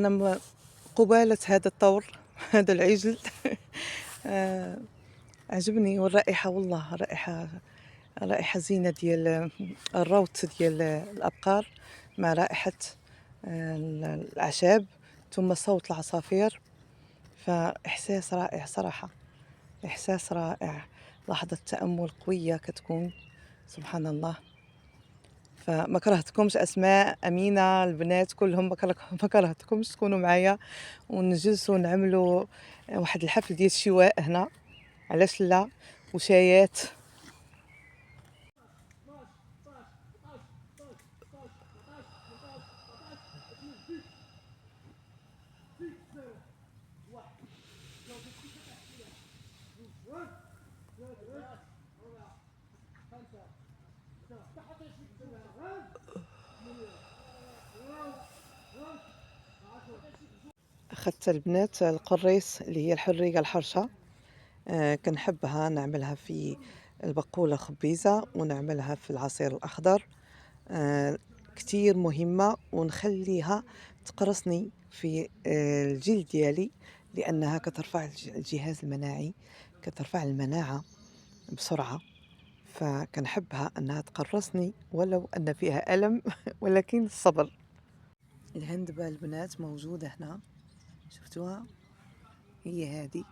أنا قبالة هذا الطور هذا العجل عجبني، والرائحة والله رائحة زينة ديال الروث ديال الأبقار مع رائحة الأعشاب، ثم صوت العصافير. فإحساس رائع صراحة، إحساس رائع. لحظة تأمل قوية كتكون، سبحان الله. فما كرهتكمش أسماء، أمينة، البنات كلهم ما كرهتكمش تكونوا معايا ونجلسوا نعملوا واحد الحفل ديال الشواء هنا، علاش لا، وشايات. أخذت البنات القريص اللي هي الحرية الحرشة، كنحبها نعملها في البقولة خبيزة ونعملها في العصير الأخضر. كتير مهمة، ونخليها تقرصني في الجلد ديالي، لأنها كترفع الجهاز المناعي، كترفع المناعة بسرعة. فكنحبها أنها تقرصني ولو أن فيها ألم ولكن الصبر. الهندبة البنات موجودة هنا، شفتوها؟ هي هذه